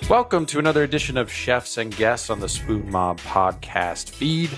Welcome to another edition of Chefs and Guests on the Spoon Mob podcast feed.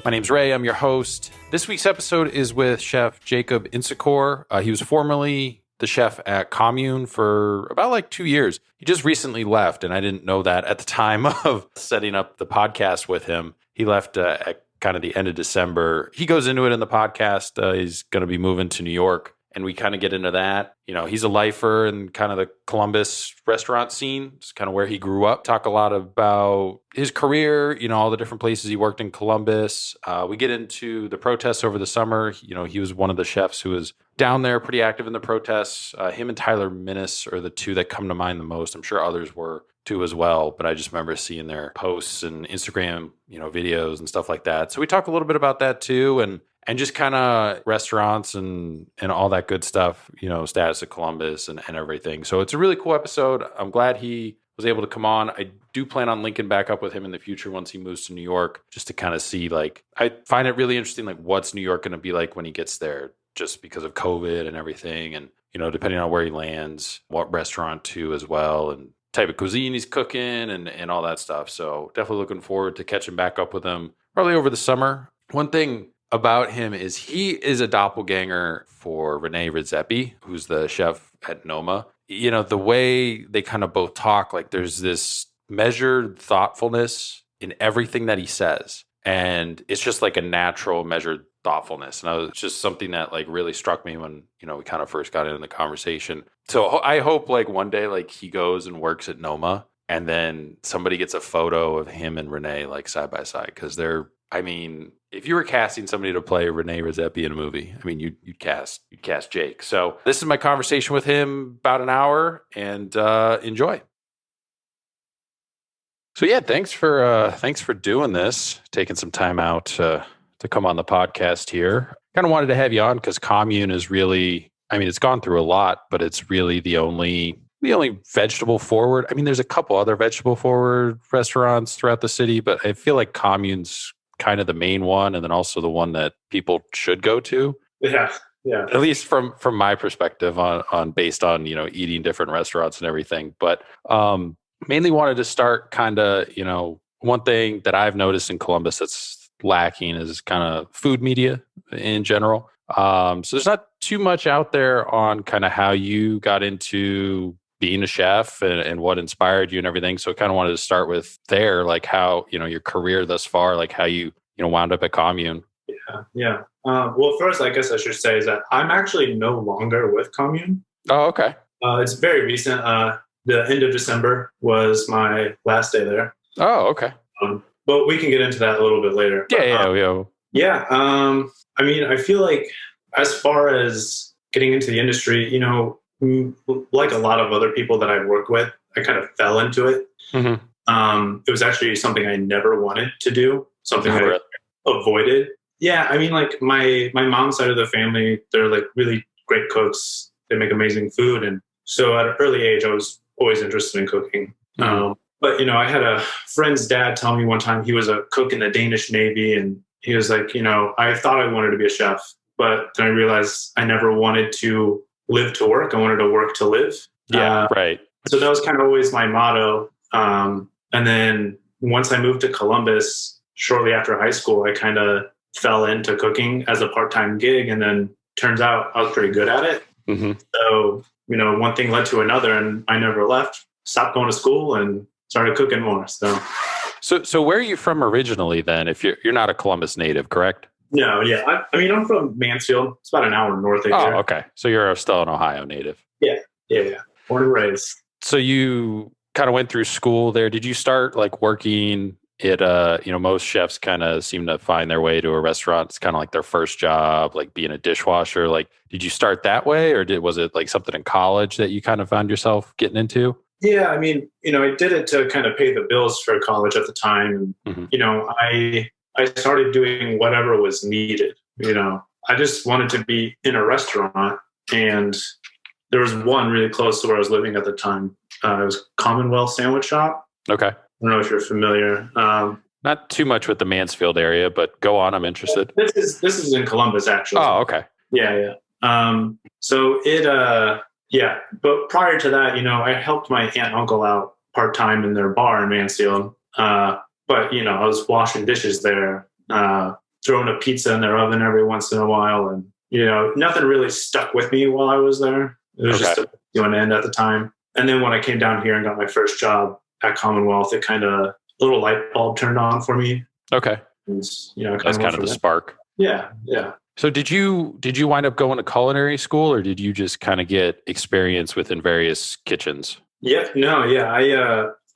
My name's Ray. I'm your host. This week's episode is with Chef Jacob Inscore. He was formerly the chef at Commune for about 2 years. He just recently left, and I didn't know that at the time of setting up the podcast with him. He left at kind of the end of December. He goes into it in the podcast. He's going to be moving to New York, and we kind of get into that. You know, he's a lifer in kind of the Columbus restaurant scene. It's kind of where he grew up. Talk a lot about his career, you know, all the different places he worked in Columbus. We get into the protests over the summer. You know, he was one of the chefs who was down there pretty active in the protests. Him and Tyler Minnis are the two that come to mind the most. I'm sure others were too as well, but I just remember seeing their posts and Instagram, you know, videos and stuff like that. So we talk a little bit about that too, and just kind of restaurants and all that good stuff, you know, status of Columbus and everything. So it's a really cool episode. I'm glad he was able to come on. I do plan on linking back up with him in the future once he moves to New York, just to kind of see, like, I find it really interesting, like, what's New York going to be like when he gets there, just because of COVID and everything. And, you know, depending on where he lands, what restaurant too as well, and type of cuisine he's cooking and all that stuff. So definitely looking forward to catching back up with him probably over the summer. One thing about him is he is a doppelganger for Rene Redzepi, who's the chef at Noma. You know, the way they kind of both talk, like, there's this measured thoughtfulness in everything that he says. And it's just like a natural measured thoughtfulness. And it's just something that, like, really struck me when, you know, we kind of first got into the conversation. So I hope, like, one day, like, he goes and works at Noma and then somebody gets a photo of him and Rene, like, side by side. Because I mean, if you were casting somebody to play Rene Redzepi in a movie, I mean, you'd cast Jake. So this is my conversation with him, about an hour, and enjoy. So yeah, thanks for doing this, taking some time out to come on the podcast here. Kind of wanted to have you on because Commune is really, I mean, it's gone through a lot, but it's really the only vegetable forward. I mean, there's a couple other vegetable forward restaurants throughout the city, but I feel like Commune's kind of the main one, and then also the one that people should go to. Yeah. At least from my perspective on based on, you know, eating different restaurants and everything. But mainly wanted to start kind of, you know, one thing that I've noticed in Columbus that's lacking is kind of food media in general. So there's not too much out there on kind of how you got into being a chef and what inspired you and everything. So I kind of wanted to start with there, like how, you know, your career thus far, like how you wound up at Commune. Yeah. Well, first, I guess I should say is that I'm actually no longer with Commune. Oh, okay. It's very recent. The end of December was my last day there. Oh, okay. But we can get into that a little bit later. Yeah. I mean, I feel like as far as getting into the industry, you know, like a lot of other people that I work with, I kind of fell into it. Mm-hmm. It was actually something I never wanted to do, something I avoided. Yeah, I mean, like my mom's side of the family, they're like really great cooks. They make amazing food. And so at an early age, I was always interested in cooking. Mm-hmm. But, you know, I had a friend's dad tell me one time he was a cook in the Danish Navy. And he was like, you know, I thought I wanted to be a chef, but then I realized I never wanted to live to work. I wanted to work to live. Yeah, right. So that was kind of always my motto. And then once I moved to Columbus, shortly after high school, I kind of fell into cooking as a part-time gig. And then turns out I was pretty good at it. Mm-hmm. So, you know, one thing led to another and I never left, stopped going to school and started cooking more. So where are you from originally then? If you're not a Columbus native, correct? No, yeah. I mean, I'm from Mansfield. It's about an hour north of here. Oh, okay. So you're still an Ohio native. Yeah. Born and raised. So you kind of went through school there. Did you start like working at, you know, most chefs kind of seem to find their way to a restaurant. It's kind of like their first job, like being a dishwasher. Like, did you start that way or was it like something in college that you kind of found yourself getting into? Yeah, I mean, you know, I did it to kind of pay the bills for college at the time. Mm-hmm. You know, I started doing whatever was needed. You know, I just wanted to be in a restaurant, and there was one really close to where I was living at the time. It was Commonwealth Sandwich Shop. Okay. I don't know if you're familiar. Not too much with the Mansfield area, but go on. I'm interested. This is in Columbus, actually. Oh, okay. Yeah. So it, but prior to that, you know, I helped my aunt and uncle out part-time in their bar in Mansfield. But, you know, I was washing dishes there, throwing a pizza in their oven every once in a while. And, you know, nothing really stuck with me while I was there. It was just an end at the time. And then when I came down here and got my first job at Commonwealth, it kind of, a little light bulb turned on for me. Okay. And, you know, that's kind of the spark. Yeah. Yeah. So did you wind up going to culinary school, or did you just kind of get experience within various kitchens? Yeah. No. Yeah.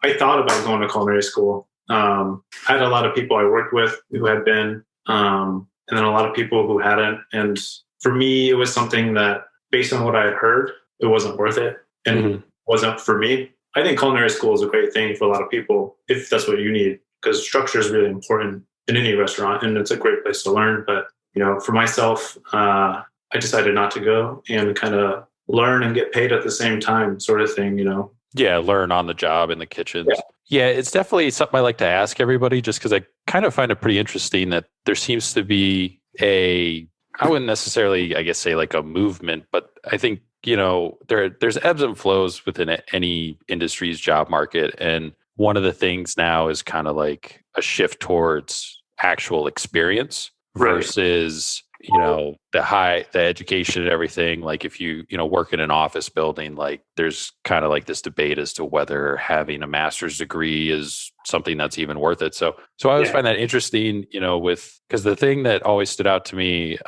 I thought about going to culinary school. I had a lot of people I worked with who had been, and then a lot of people who hadn't. And for me, it was something that, based on what I had heard, it wasn't worth it and wasn't for me. I think culinary school is a great thing for a lot of people if that's what you need, because structure is really important in any restaurant and it's a great place to learn. But, you know, for myself, I decided not to go and kind of learn and get paid at the same time, sort of thing, you know. Yeah, learn on the job in the kitchens. Yeah, it's definitely something I like to ask everybody, just because I kind of find it pretty interesting that there seems to be I wouldn't necessarily, I guess, say like a movement, but I think, you know, there's ebbs and flows within any industry's job market. And one of the things now is kind of like a shift towards actual experience versus, you know, the education and everything. Like if you work in an office building, like there's kind of like this debate as to whether having a master's degree is something that's even worth it. So I always find that interesting, you know, because the thing that always stood out to me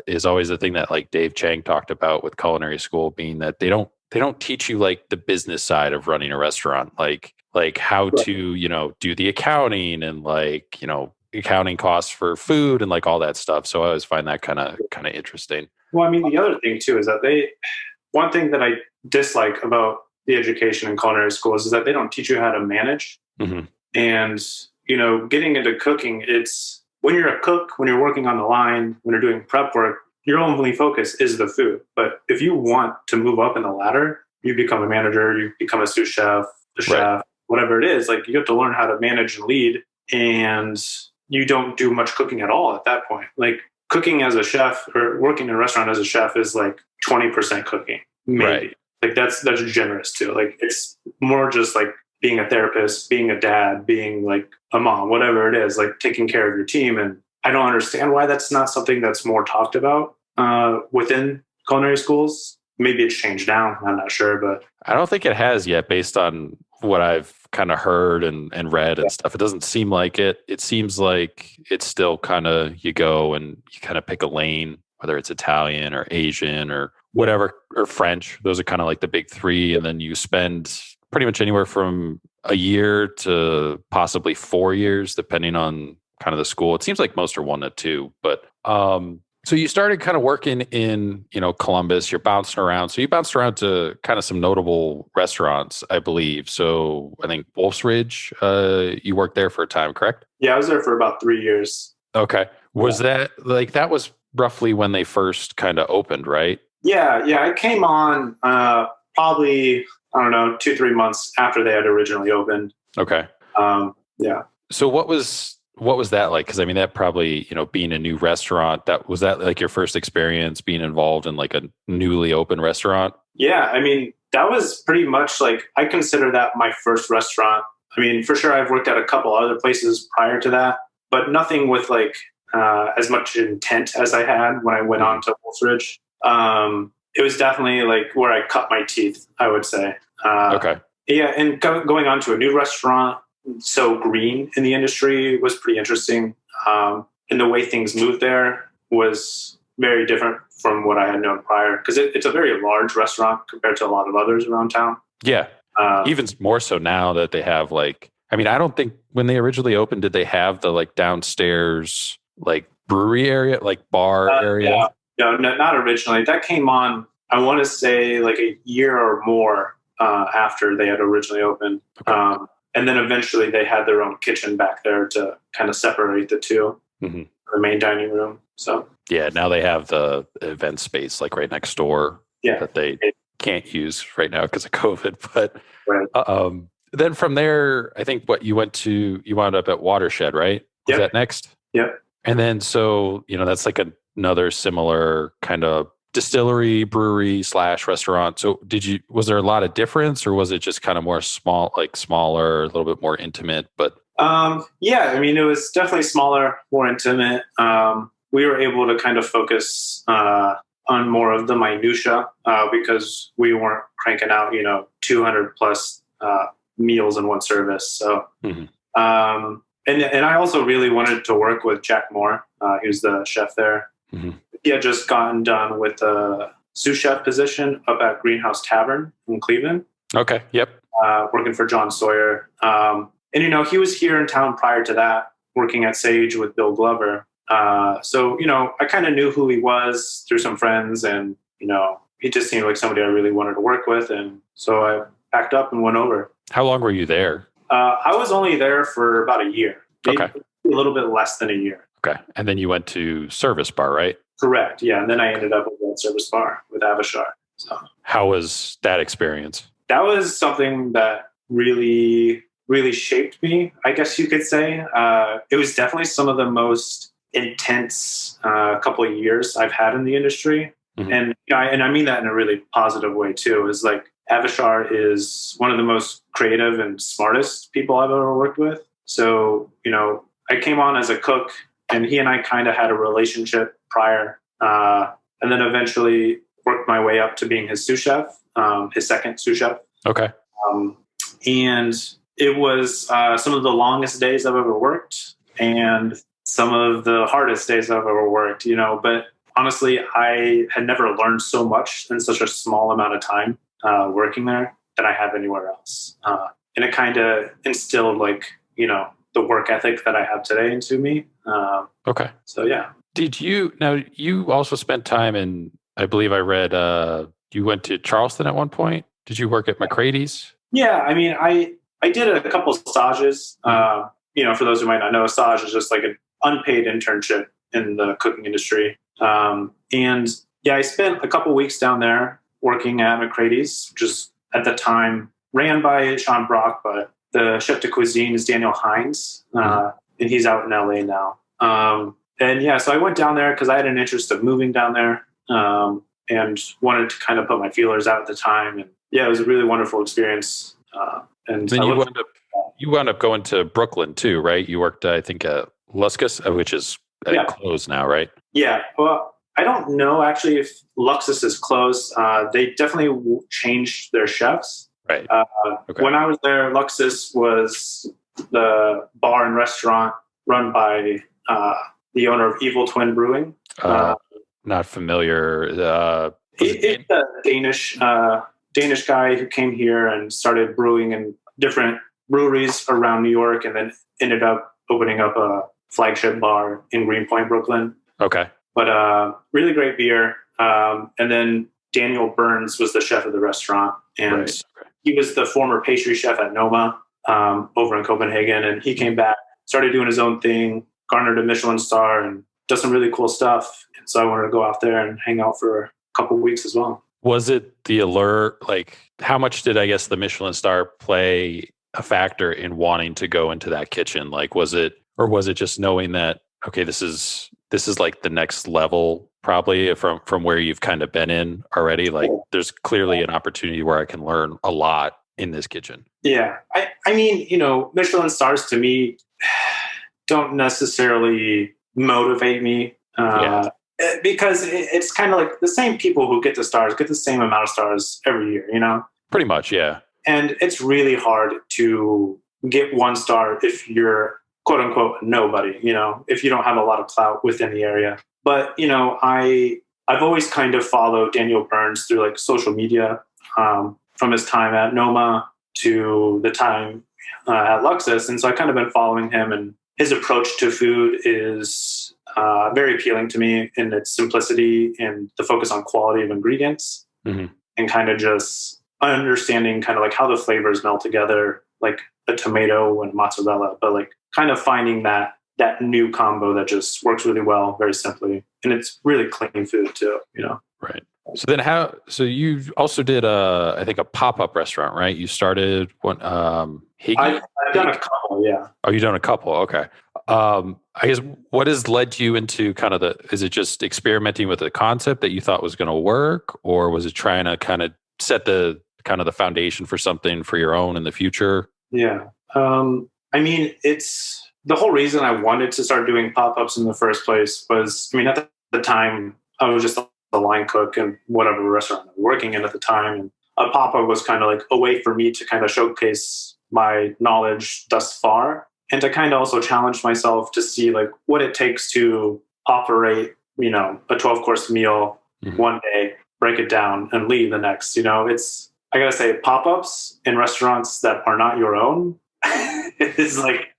is always the thing that like Dave Chang talked about with culinary school, being that they don't teach you like the business side of running a restaurant, like how to, you know, do the accounting and like, you know, accounting costs for food and like all that stuff. So I always find that kind of interesting. Well, I mean, the other thing too is that one thing that I dislike about the education in culinary schools is that they don't teach you how to manage. And, you know, getting into cooking, it's when you're a cook, when you're working on the line, when you're doing prep work, your only focus is the food. But if you want to move up in the ladder, you become a manager, you become a sous chef, a chef, whatever it is, like you have to learn how to manage and lead. And you don't do much cooking at all at that point. Like cooking as a chef or working in a restaurant as a chef is like 20% cooking, maybe. Like that's generous too. Like it's more just like being a therapist, being a dad, being like a mom, whatever it is, like taking care of your team. And I don't understand why that's not something that's more talked about within culinary schools. Maybe it's changed now. I'm not sure, but I don't think it has yet based on what I've kind of heard and read and stuff. It doesn't seem like it. It seems like it's still kind of, you go and you kind of pick a lane, whether it's Italian or Asian or whatever, or French. Those are kind of like the big three. And then you spend pretty much anywhere from a year to possibly 4 years, depending on kind of the school. It seems like most are 1 to 2, but so you started kind of working in, you know, Columbus, you're bouncing around. So you bounced around to kind of some notable restaurants, I believe. So I think Wolfridge, you worked there for a time, correct? Yeah, I was there for about 3 years. Okay. Was that like, that was roughly when they first kind of opened, right? Yeah. I came on probably, I don't know, 2-3 months after they had originally opened. Okay. Yeah. So what was that like? Because I mean, that probably, you know, being a new restaurant, was that like your first experience being involved in like a newly open restaurant? Yeah, I mean, that was pretty much like, I consider that my first restaurant. I mean, for sure, I've worked at a couple other places prior to that, but nothing with like as much intent as I had when I went on to Wolfridge. It was definitely like where I cut my teeth, I would say. Okay. Yeah, and going on to a new restaurant, so green in the industry, was pretty interesting. And the way things moved there was very different from what I had known prior, because it's a very large restaurant compared to a lot of others around town. Yeah. Even more so now that they have like, I mean, I don't think when they originally opened, did they have the like downstairs, like brewery area, like bar area? Yeah. No, not originally. That came on, I want to say like a year or more after they had originally opened. Okay. And then eventually they had their own kitchen back there to kind of separate the two, the main dining room. So yeah, now they have the event space like right next door that they can't use right now because of COVID. But then from there, I think you wound up at Watershed, right? Was that next? Yep. And then so, you know, that's like another similar kind of distillery, brewery / restaurant. So was there a lot of difference, or was it just kind of more smaller, a little bit more intimate? But yeah, I mean, it was definitely smaller, more intimate. We were able to kind of focus on more of the minutia because we weren't cranking out, 200 plus meals in one service. So, and I also really wanted to work with Jack Moore, who's the chef there. Mm-hmm. He had just gotten done with the sous chef position up at Greenhouse Tavern in Cleveland. Okay. Yep. Working for John Sawyer. And, he was here in town prior to that, working at Sage with Bill Glover. So, I kind of knew who he was through some friends, and, he just seemed like somebody I really wanted to work with. And so I packed up and went over. How long were you there? I was only there for about a year. Maybe a little bit less than a year. Okay. And then you went to Service Bar, right? Correct. Yeah. And then I ended up at Service Bar with Avishar. So how was that experience? That was something that really, really shaped me, I guess you could say. It was definitely some of the most intense couple of years I've had in the industry. Mm-hmm. And I mean that in a really positive way too. Is like Avishar is one of the most creative and smartest people I've ever worked with. So, I came on as a cook, and he and I kind of had a relationship prior, and then eventually worked my way up to being his sous chef, his second sous chef. Okay. And it was some of the longest days I've ever worked, and some of the hardest days I've ever worked, but honestly, I had never learned so much in such a small amount of time working there than I have anywhere else. And it kind of instilled the work ethic that I have today into me. Okay. So, yeah. You also spent time in, I believe I read, you went to Charleston at one point. Did you work at McCrady's? Yeah. I mean, I did a couple of stages. For those who might not know, a stage is just like an unpaid internship in the cooking industry. And I spent a couple of weeks down there working at McCrady's, just at the time ran by Sean Brock, but the chef de cuisine is Daniel Hines, and he's out in LA now. So I went down there because I had an interest of moving down there, and wanted to kind of put my feelers out at the time. And it was a really wonderful experience. And then you wound up going to Brooklyn too, right? You worked, I think, at Luskus, which is closed now, right? Yeah. Well, I don't know actually if Luxus is closed. They definitely changed their chefs. Right. Okay. When I was there, Luxus was the bar and restaurant run by the owner of Evil Twin Brewing. Not familiar. It's a Danish guy who came here and started brewing in different breweries around New York, and then ended up opening up a flagship bar in Greenpoint, Brooklyn. Okay. But really great beer. And then Daniel Burns was the chef of the restaurant, and he was the former pastry chef at Noma over in Copenhagen. And he came back, started doing his own thing, garnered a Michelin Star, and does some really cool stuff. And so I wanted to go out there and hang out for a couple of weeks as well. Was it the allure? Like, how much did, I guess, the Michelin Star play a factor in wanting to go into that kitchen? Like, was it just knowing that, okay, this is like the next level, probably from where you've kind of been in already? Like, there's clearly an opportunity where I can learn a lot in this kitchen. Yeah. I mean, Michelin Stars to me don't necessarily motivate me. Because it's kind of like the same people who get the stars get the same amount of stars every year, Pretty much, yeah. And it's really hard to get 1 star if you're quote unquote nobody, if you don't have a lot of clout within the area. But, I've always kind of followed Daniel Burns through like social media, from his time at Noma to the time at Luxus. And so I kind of been following him, and his approach to food is very appealing to me in its simplicity and the focus on quality of ingredients, and kind of just understanding kind of like how the flavors melt together, like a tomato and mozzarella, but like kind of finding that new combo that just works really well, very simply. And it's really clean food too, Right. So you also did I think a pop-up restaurant, right? You started one, I've done a couple, yeah. Oh, you've done a couple. Okay. I guess what has led you into kind of is it just experimenting with a concept that you thought was going to work, or was it trying to kind of set the kind of the foundation for something for your own in the future? Yeah. I mean, it's the whole reason I wanted to start doing pop-ups in the first place was, I mean, at the time, I was just a line cook in whatever restaurant I was working in at the time. And a pop-up was kind of like a way for me to kind of showcase my knowledge thus far, and to kind of also challenge myself to see like what it takes to operate, you know, a 12-course meal one day, break it down, and leave the next. You know, I gotta say, pop-ups in restaurants that are not your own is like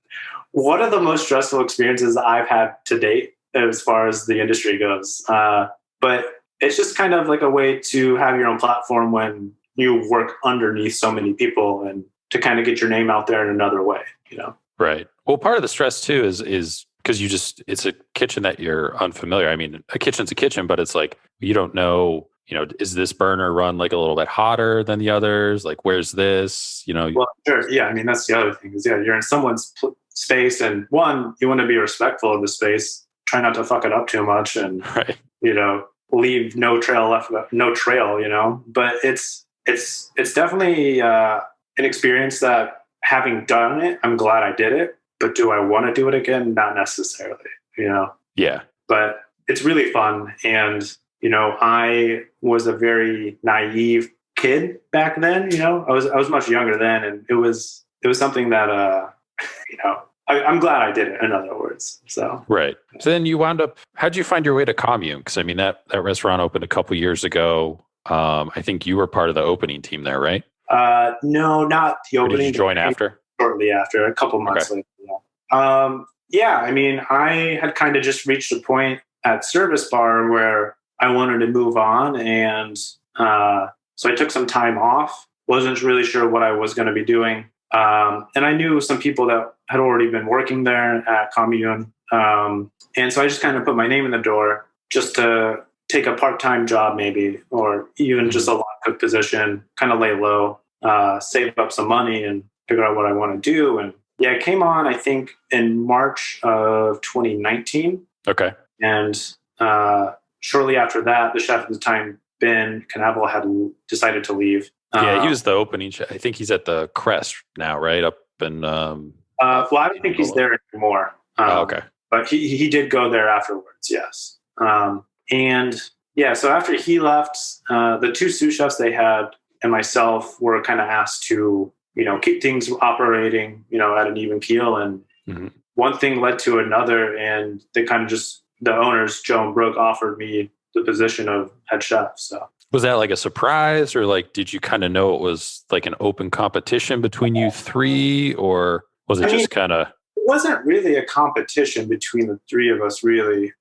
one of the most stressful experiences I've had to date as far as the industry goes. But it's just kind of like a way to have your own platform when you work underneath so many people, and to kind of get your name out there in another way, you know? Right. Well, part of the stress too is because it's a kitchen that you're unfamiliar. I mean, a kitchen's a kitchen, but it's like, you don't know, you know, is this burner run like a little bit hotter than the others? Like, where's this, you know? Well, sure. Yeah. I mean, that's the other thing is, yeah, you're in someone's space, and one, you want to be respectful of the space, try not to fuck it up too much, and, right, you know, leave no trail, you know, but it's definitely an experience that, having done it, I'm glad I did it, but do I want to do it again? Not necessarily, you know? Yeah. But it's really fun. And, you know, I was a very naive kid back then, you know, I was much younger then. And it was something that, you know, I'm glad I did it, in other words. So, right. So then you wound up, how'd you find your way to Commune? Because I mean, that restaurant opened a couple years ago. I think you were part of the opening team there, right? No, not the opening. Or did you join after? Shortly after, a couple months later. Yeah. Yeah, I mean, I had kind of just reached a point at Service Bar where I wanted to move on. And so I took some time off. Wasn't really sure what I was going to be doing. And I knew some people that had already been working there at Commune. And so I just kind of put my name in the door just to take a part-time job maybe, or even just a line cook position, kind of lay low, save up some money and figure out what I want to do. And yeah, it came on, I think, in March of 2019. Okay. And shortly after that, the chef at the time, Ben Knavel, had decided to leave. Yeah, he was the opening chef. I think he's at the Crest now, right? Up in... well, I don't think he's there anymore. Okay. But he did go there afterwards, yes. And yeah, so after he left, the two sous chefs they had and myself were kind of asked to, you know, keep things operating, you know, at an even keel. And one thing led to another, and they kind of just, the owners, Joe and Brooke, offered me the position of head chef. So was that like a surprise, or like, did you kind of know it was like an open competition between you three, or was it just kind of... It wasn't really a competition between the three of us, really.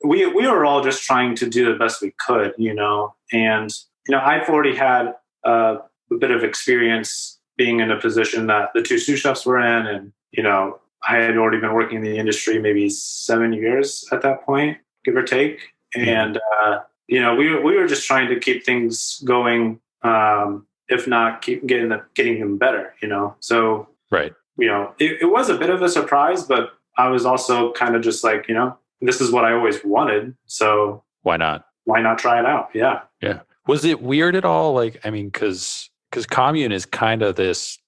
We were all just trying to do the best we could, you know. And, you know, I've already had a bit of experience being in a position that the two sous chefs were in. And, you know, I had already been working in the industry maybe 7 years at that point, give or take. And, you know, we were just trying to keep things going, if not keep getting them better, you know. So, right. You know, it was a bit of a surprise, but I was also kind of just like, you know, this is what I always wanted. So why not? Why not try it out? Yeah. Yeah. Was it weird at all? Like, I mean, because Commune is kind of this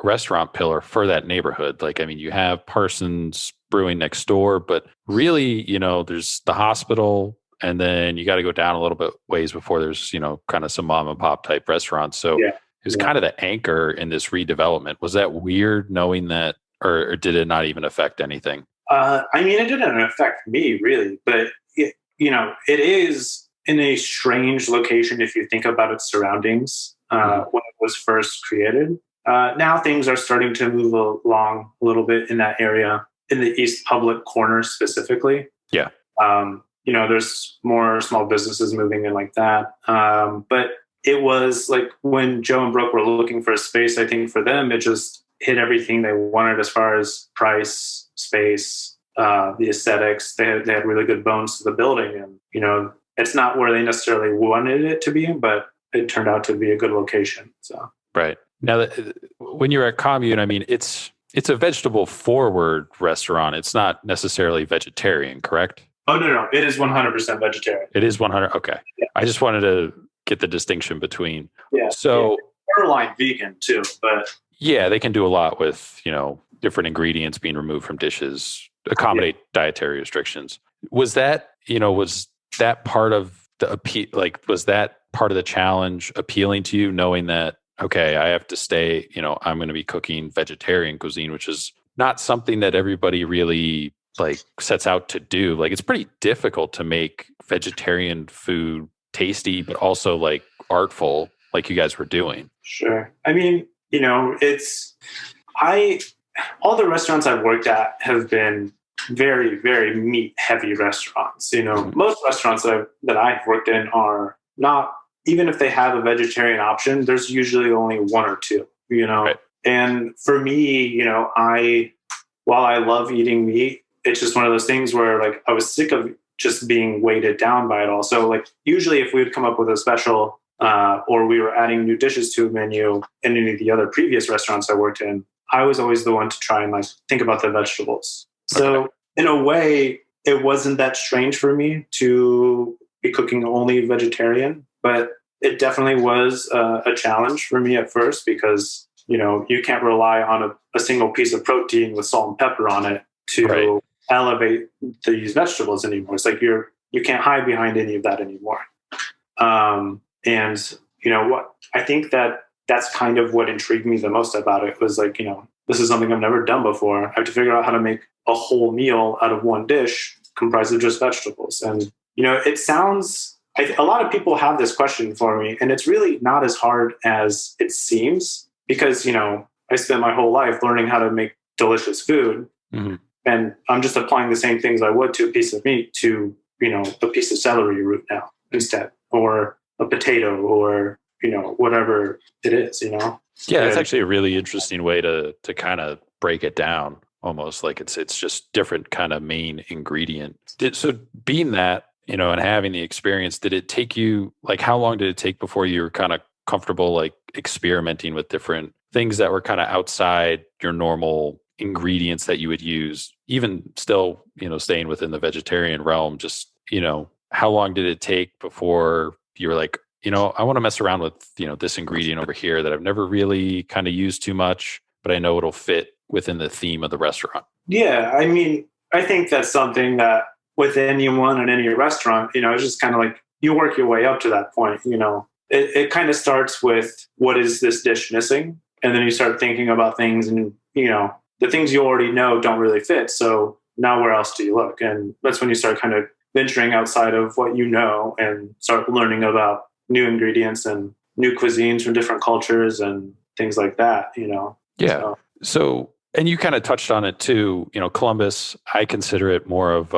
restaurant pillar for that neighborhood. Like, I mean, you have Parsons Brewing next door, but really, you know, there's the hospital, and then you got to go down a little bit ways before there's, you know, kind of some mom and pop type restaurants. So it was kind of the anchor in this redevelopment. Was that weird knowing that, or did it not even affect anything? I mean, it didn't affect me really, but you know, it is in a strange location if you think about its surroundings when it was first created. Now things are starting to move along a little bit in that area, in the East Public corner specifically. Yeah. You know, there's more small businesses moving in like that. But it was like when Joe and Brooke were looking for a space, I think for them, it just hit everything they wanted as far as price, space, the aesthetics. They had really good bones to the building. And, you know, it's not where they necessarily wanted it to be, but it turned out to be a good location. So, right. Now, when you're at Commune, I mean, it's It's a vegetable forward restaurant. It's not necessarily vegetarian, correct? Oh, no. It is 100% vegetarian. It is 100. Okay. Yeah. I just wanted to get the distinction between. Yeah. So borderline vegan too, but yeah, they can do a lot with, different ingredients being removed from dishes, accommodate dietary restrictions. Was that, was that part of the appeal? Like, was that part of the challenge appealing to you, knowing that, okay, I have to stay, I'm going to be cooking vegetarian cuisine, which is not something that everybody really like sets out to do. Like, it's pretty difficult to make vegetarian food tasty, but also like artful, like you guys were doing. Sure. I mean, all the restaurants I've worked at have been very, very meat heavy restaurants. Most restaurants that I've worked in are not, even if they have a vegetarian option, there's usually only one or two, Right. And for me, while I love eating meat, it's just one of those things where like I was sick of just being weighted down by it all. So like usually if we would come up with a special or we were adding new dishes to a menu in any of the other previous restaurants I worked in, I was always the one to try and like think about the vegetables. So in a way, it wasn't that strange for me to be cooking only vegetarian, but it definitely was a challenge for me at first because, you can't rely on a single piece of protein with salt and pepper on it to elevate these vegetables anymore. It's like you can't hide behind any of that anymore. And you know what? I think that's kind of what intrigued me the most about it was like, this is something I've never done before. I have to figure out how to make a whole meal out of one dish comprised of just vegetables. And, it sounds, a lot of people have this question for me, and it's really not as hard as it seems because, I spent my whole life learning how to make delicious food. Mm-hmm. And I'm just applying the same things I would to a piece of meat to, a piece of celery root now instead, or a potato, or, whatever it is, Yeah, that's actually a really interesting way to kind of break it down, almost like it's just different kind of main ingredient. So being that, and having the experience, did it take you, like, how long did it take before you were kind of comfortable, like, experimenting with different things that were kind of outside your normal ingredients that you would use, even still, staying within the vegetarian realm? Just, how long did it take before you were like, I want to mess around with, this ingredient over here that I've never really kind of used too much, but I know it'll fit within the theme of the restaurant? Yeah. I mean, I think that's something that with anyone in any restaurant, it's just kind of like you work your way up to that point. It kind of starts with what is this dish missing? And then you start thinking about things and, the things you already know don't really fit. So now where else do you look? And that's when you start kind of venturing outside of what you know and start learning about new ingredients and new cuisines from different cultures and things like that, Yeah. So, and you kind of touched on it too, Columbus, I consider it more of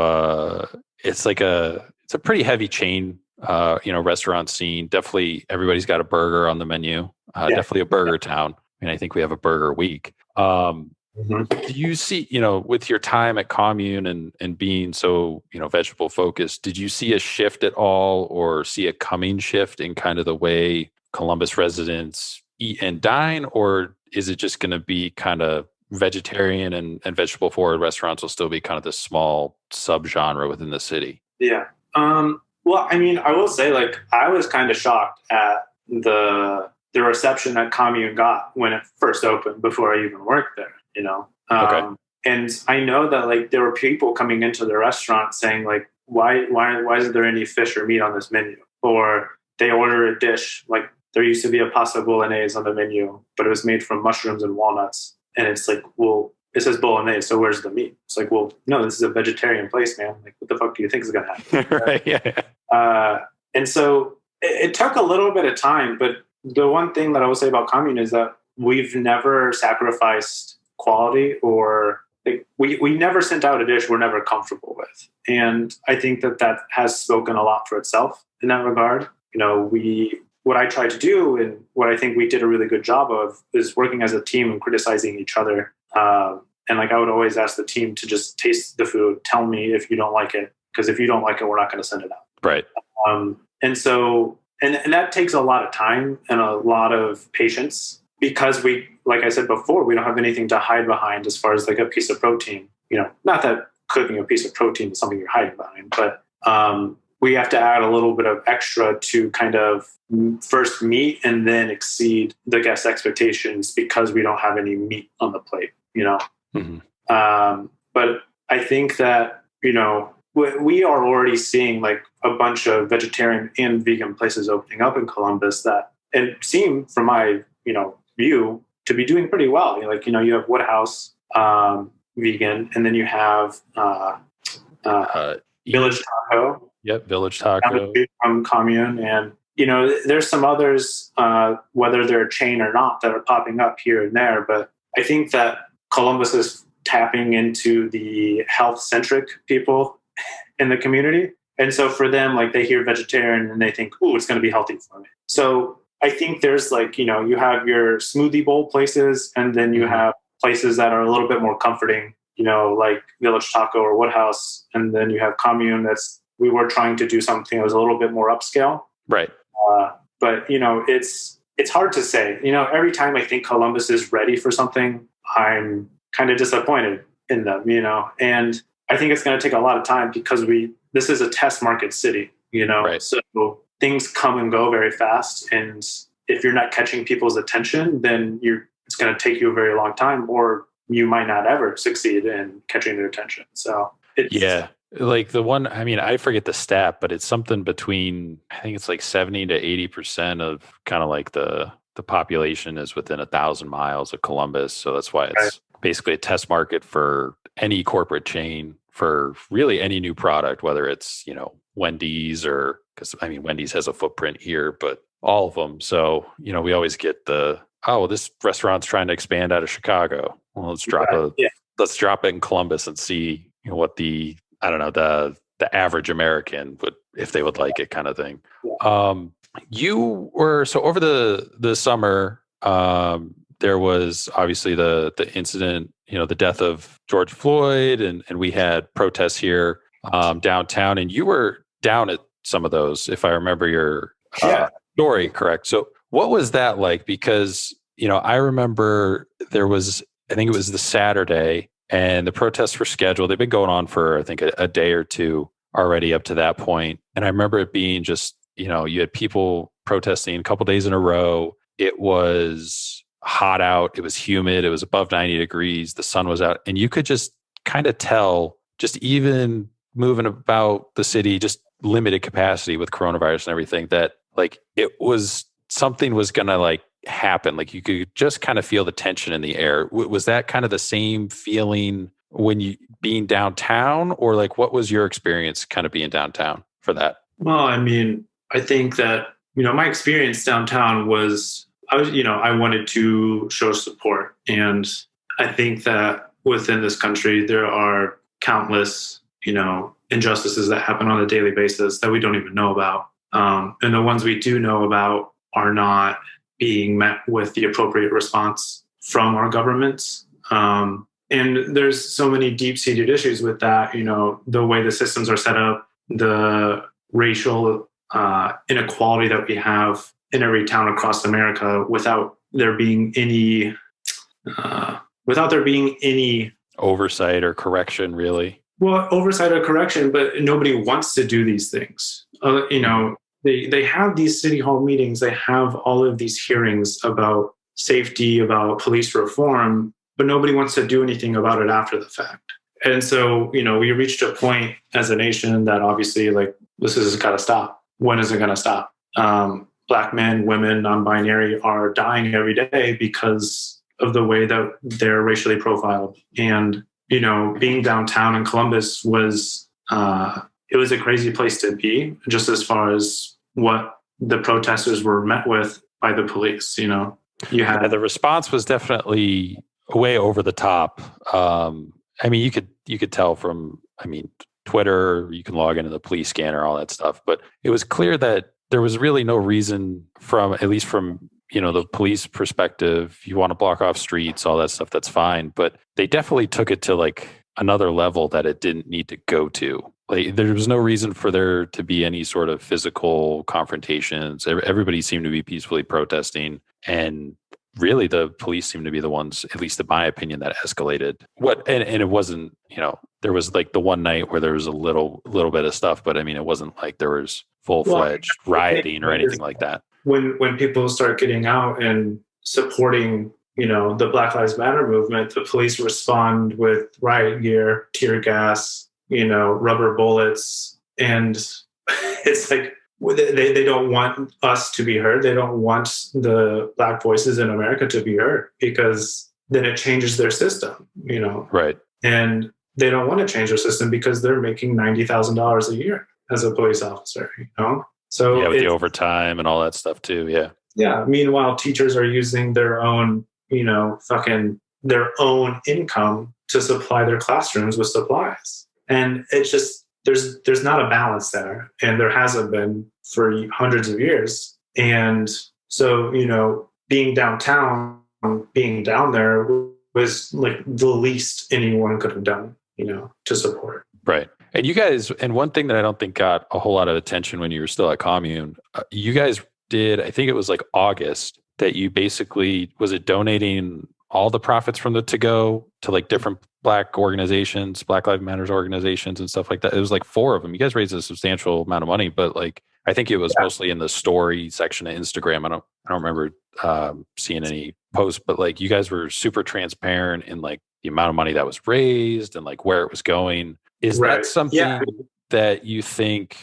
it's a pretty heavy chain, restaurant scene. Definitely everybody's got a burger on the menu. Definitely a burger town. I mean, I think we have a burger week. Do you see, with your time at Commune and being so, vegetable focused, did you see a shift at all or see a coming shift in kind of the way Columbus residents eat and dine? Or is it just going to be kind of vegetarian and vegetable forward restaurants will still be kind of this small subgenre within the city? Yeah. Well, I mean, I will say, like, I was kind of shocked at the reception that Commune got when it first opened before I even worked there, Okay. And I know that, like, there were people coming into the restaurant saying, like, why isn't there any fish or meat on this menu? Or they order a dish, like, there used to be a pasta bolognese on the menu, but it was made from mushrooms and walnuts. And it's like, well, it says bolognese, so where's the meat? It's like, well, no, this is a vegetarian place, man. Like, what the fuck do you think is going to happen? Right, yeah. And so it took a little bit of time, but the one thing that I will say about Commune is that we've never sacrificed quality, or like, we never sent out a dish we're never comfortable with. And I think that has spoken a lot for itself in that regard. What I try to do, and what I think we did a really good job of, is working as a team and criticizing each other. And like, I would always ask the team to just taste the food, tell me if you don't like it, because if you don't like it, we're not going to send it out. Right. And so, and that takes a lot of time and a lot of patience. because we, like I said before, we don't have anything to hide behind as far as like a piece of protein. Not that cooking a piece of protein is something you're hiding behind, but we have to add a little bit of extra to kind of first meet and then exceed the guest expectations because we don't have any meat on the plate, Mm-hmm. But I think that, we are already seeing like a bunch of vegetarian and vegan places opening up in Columbus that and seem, from my, view, to be doing pretty well. You have Woodhouse, vegan, and then you have Village Taco. Yep, Village Taco from Commune, and there's some others, whether they're a chain or not, that are popping up here and there. But I think that Columbus is tapping into the health-centric people in the community, and so for them, like they hear vegetarian and they think, "Ooh, it's going to be healthy for me." So I think there's like you have your smoothie bowl places, and then you have places that are a little bit more comforting, like Village Taco or Woodhouse, and then you have Commune. We were trying to do something that was a little bit more upscale. Right. But, it's hard to say. Every time I think Columbus is ready for something, I'm kind of disappointed in them, and I think it's going to take a lot of time because this is a test market city, Right. So things come and go very fast. And if you're not catching people's attention, then it's going to take you a very long time, or you might not ever succeed in catching their attention. So like the one, I forget the stat, but it's something between, I think it's like 70 to 80% of kind of like the population is within 1,000 miles of Columbus. So that's why it's basically a test market for any corporate chain for really any new product, whether it's, Wendy's or, because Wendy's has a footprint here, but all of them. So, we always get this restaurant's trying to expand out of Chicago. Well, let's drop it in Columbus and see what the average American would, if they would like it, kind of thing. Yeah. You were, so over the summer, there was obviously the incident, the death of George Floyd, and we had protests here downtown, and you were down at some of those, if I remember your story correct. So what was that like? Because, I remember I think it was the Saturday, and the protests were scheduled. They've been going on for, I think, a day or two already up to that point. And I remember it being just, you had people protesting a couple days in a row. It was hot out. It was humid. It was above 90 degrees. The sun was out. And you could just kind of tell, just even moving about the city, just limited capacity with coronavirus and everything, that like something was going to like happen. Like you could just kind of feel the tension in the air. Was that kind of the same feeling when you being downtown, or like what was your experience kind of being downtown for that? Well, I think that, my experience downtown was, I wanted to show support. And I think that within this country, there are countless, injustices that happen on a daily basis that we don't even know about. And the ones we do know about are not being met with the appropriate response from our governments. And there's so many deep-seated issues with that, the way the systems are set up, the racial inequality that we have in every town across America without there being any oversight or correction, really. Well, oversight or correction, but nobody wants to do these things. They have these city hall meetings. They have all of these hearings about safety, about police reform, but nobody wants to do anything about it after the fact. And so, we reached a point as a nation that obviously, like, this has got to stop. When is it going to stop? Black men, women, non-binary are dying every day because of the way that they're racially profiled. And, being downtown in Columbus was, it was a crazy place to be, just as far as what the protesters were met with by the police. You had the response was definitely way over the top. You could tell from, Twitter, you can log into the police scanner, all that stuff, but it was clear that there was really no reason at least from the police perspective. You want to block off streets, all that stuff, that's fine. But they definitely took it to like another level that it didn't need to go to. Like, there was no reason for there to be any sort of physical confrontations. Everybody seemed to be peacefully protesting. And really the police seem to be the ones, at least in my opinion, that escalated. And it wasn't, there was like the one night where there was a little bit of stuff, but I mean, it wasn't like there was full-fledged rioting or anything like that. When people start getting out and supporting, the Black Lives Matter movement, the police respond with riot gear, tear gas, rubber bullets. And it's like, they don't want us to be heard. They don't want the Black voices in America to be heard, because then it changes their system, Right. And they don't want to change their system because they're making $90,000 a year as a police officer, So with the overtime and all that stuff too. Yeah. Yeah. Meanwhile, teachers are using their own, their own income to supply their classrooms with supplies. And it's just, there's not a balance there. And there hasn't been for hundreds of years. And so, being downtown, being down there was like the least anyone could have done, to support. Right. And you guys, and one thing that I don't think got a whole lot of attention when you were still at Commune, you guys did, I think it was like August, that you basically, was it donating all the profits from the to-go to like different Black organizations, Black Lives Matter organizations and stuff like that? It was like 4 of them. You guys raised a substantial amount of money, but like, I think it was mostly in the story section of Instagram. I don't remember seeing any posts, but like you guys were super transparent in like the amount of money that was raised and like where it was going. Is that something that you think,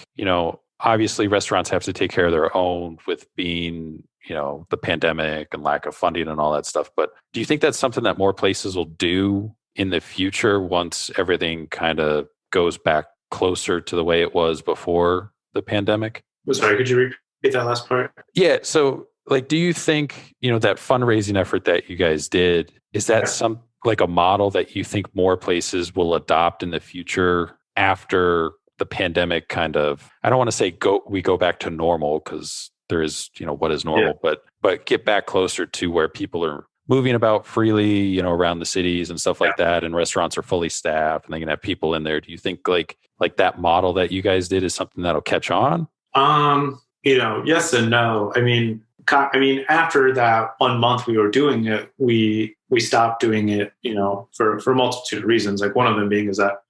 obviously restaurants have to take care of their own with being, the pandemic and lack of funding and all that stuff. But do you think that's something that more places will do in the future once everything kind of goes back closer to the way it was before the pandemic? Sorry, could you repeat that last part? Yeah. So like, do you think, that fundraising effort that you guys did, is that some like a model that you think more places will adopt in the future after the pandemic kind of, I don't want to say we go back to normal, because there is, what is normal, but get back closer to where people are moving about freely, around the cities and stuff like that, and restaurants are fully staffed and they can have people in there. Do you think like that model that you guys did is something that'll catch on? Yes and no. I mean, after that 1 month we were doing it, we stopped doing it, for a multitude of reasons. Like one of them being is that,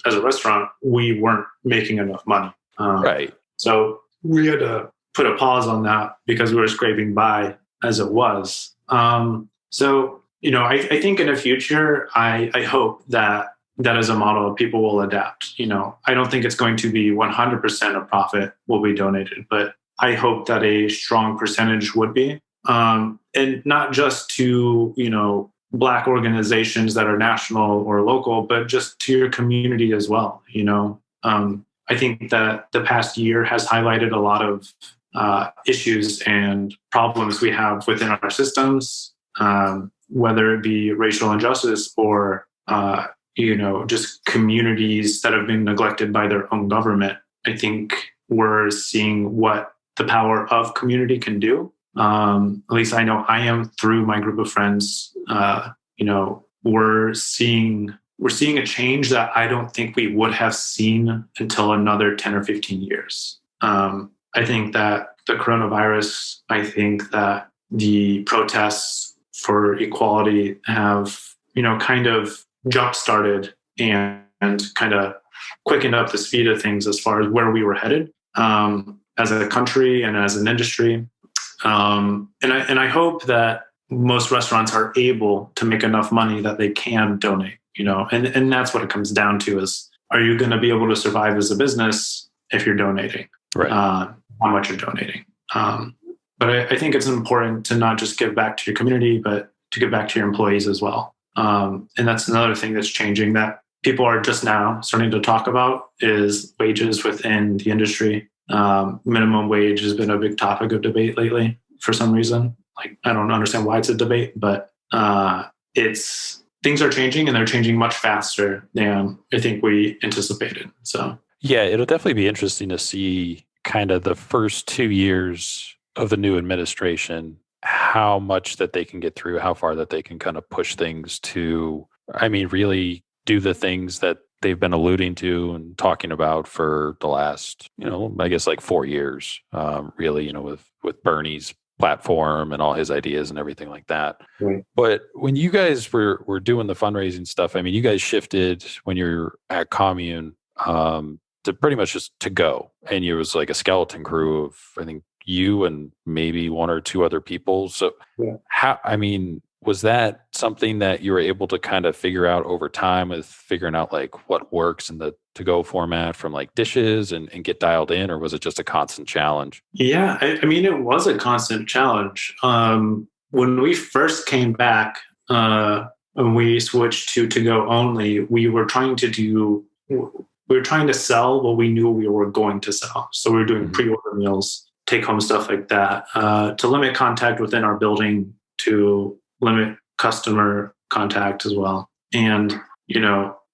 as a restaurant, we weren't making enough money. Right. So we had to put a pause on that because we were scraping by as it was. So, I think in the future, I hope that is a model people will adapt. I don't think it's going to be 100% of profit will be donated, but I hope that a strong percentage would be. And not just to, Black organizations that are national or local, but just to your community as well. I think that the past year has highlighted a lot of issues and problems we have within our systems, whether it be racial injustice or, just communities that have been neglected by their own government. I think we're seeing what the power of community can do. At least I know I am through my group of friends. We're seeing a change that I don't think we would have seen until another 10 or 15 years. I think that the coronavirus, I think that the protests for equality have, kind of jump-started and kind of quickened up the speed of things as far as where we were headed as a country and as an industry. And I hope that most restaurants are able to make enough money that they can donate, and that's what it comes down to is, are you going to be able to survive as a business if you're donating? Right. How much you're donating. But I think it's important to not just give back to your community, but to give back to your employees as well. And that's another thing that's changing that people are just now starting to talk about is wages within the industry. Minimum wage has been a big topic of debate lately for some reason. Like, I don't understand why it's a debate, but things are changing, and they're changing much faster than I think we anticipated. So yeah, it'll definitely be interesting to see kind of the first 2 years of the new administration, how much that they can get through, how far that they can kind of push things to, really do the things that they've been alluding to and talking about for the last, I guess like 4 years, really, with Bernie's platform and all his ideas and everything like that. Right. But when you guys were doing the fundraising stuff, I mean, you guys shifted when you're at Commune to pretty much just to go, and it was like a skeleton crew of, I think, you and maybe one or two other people. So was that something that you were able to kind of figure out over time with figuring out like what works in the to-go format from like dishes and get dialed in, or was it just a constant challenge? Yeah, I mean, it was a constant challenge. When we first came back, when we switched to go only, we were trying to sell what we knew we were going to sell. So we were doing pre-order meals, take-home stuff like that, to limit contact within our building, to limit customer contact as well. And,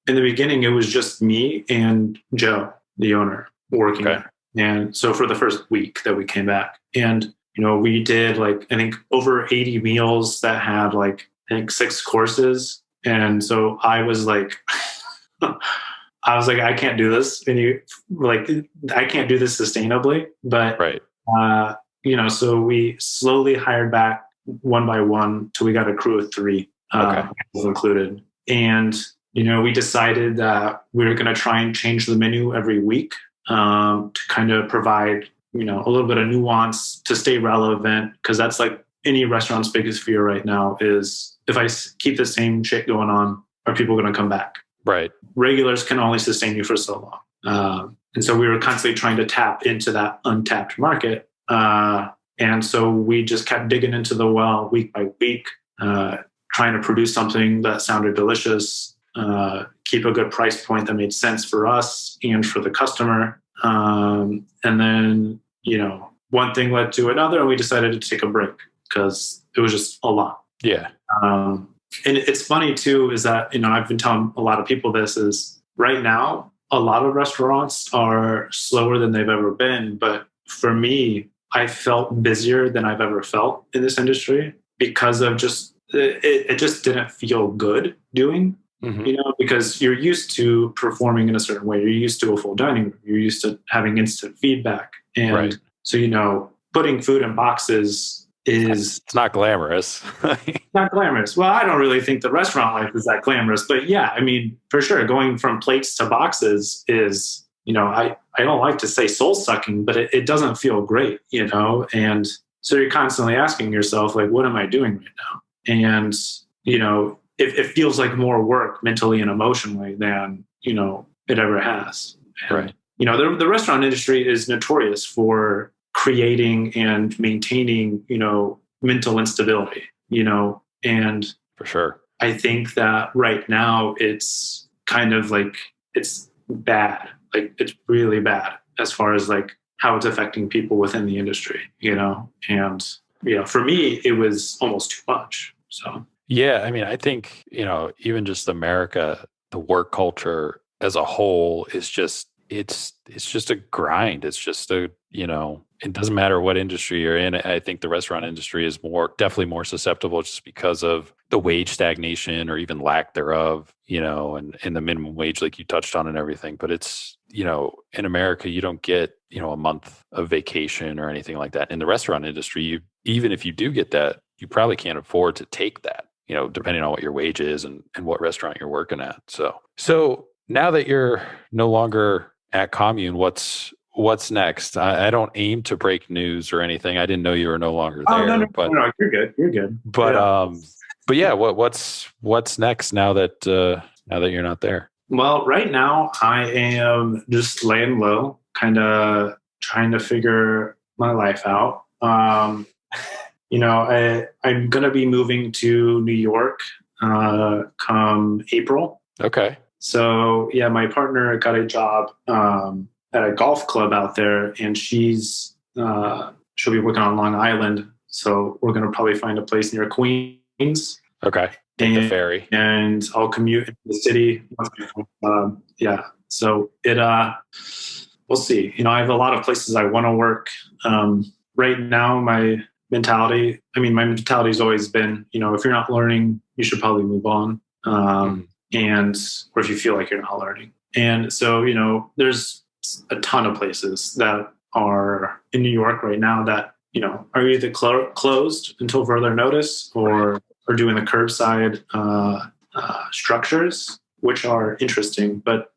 in the beginning, it was just me and Joe, the owner, working there. And so for the first week that we came back, and, we did like, I think over 80 meals that had like, I think 6 courses. And so I was like, I can't do this. And I can't do this sustainably. But, right. So we slowly hired back one by one till we got a crew of 3, included. And, we decided that we were going to try and change the menu every week to kind of provide, a little bit of nuance to stay relevant. Because that's like any restaurant's biggest fear right now is, if I keep the same shit going on, are people going to come back? Right. Regulars can only sustain you for so long. And so we were constantly trying to tap into that untapped market. And so we just kept digging into the well week by week, trying to produce something that sounded delicious, keep a good price point that made sense for us and for the customer. And then, one thing led to another, and we decided to take a break because it was just a lot. Yeah. And it's funny too, is that, I've been telling a lot of people this, is right now, a lot of restaurants are slower than they've ever been. But for me, I felt busier than I've ever felt in this industry because of it just didn't feel good doing, because you're used to performing in a certain way. You're used to a full dining room. You're used to having instant feedback. And so, putting food in boxes it's not glamorous. Not glamorous. Well, I don't really think the restaurant life is that glamorous, but yeah, I mean, for sure, going from plates to boxes is, I don't like to say soul sucking, but it doesn't feel great, and so you're constantly asking yourself, like, what am I doing right now? And, it feels like more work mentally and emotionally than, it ever has. And, right. The restaurant industry is notorious for creating and maintaining, mental instability, and for sure. I think that right now it's kind of like, it's bad. Like, it's really bad as far as like how it's affecting people within the industry, and, for me, it was almost too much. So, yeah, I mean, I think, even just America, the work culture as a whole is just, it's just a grind. It's just it doesn't matter what industry you're in. I think the restaurant industry is definitely more susceptible just because of the wage stagnation or even lack thereof, and the minimum wage, like you touched on and everything. But it's, in America, you don't get, a month of vacation or anything like that. In the restaurant industry, even if you do get that, you probably can't afford to take that, depending on what your wage is and what restaurant you're working at. So now that you're no longer at Commune, what's next? I don't aim to break news or anything. I didn't know you were no longer there. No, you're good. You're good. But yeah, what's next now that you're not there? Well, right now I am just laying low, kind of trying to figure my life out. I'm going to be moving to New York come April. Okay. So yeah, my partner got a job at a golf club out there, and she'll be working on Long Island. So we're going to probably find a place near Queens. Okay. Take the ferry. And I'll commute into the city. Yeah. So we'll see. I have a lot of places I want to work. Right now, my mentality has always been, if you're not learning, you should probably move on. Or if you feel like you're not learning. And so, there's a ton of places that are in New York right now that are either closed until further notice, or doing the curbside structures, which are interesting. But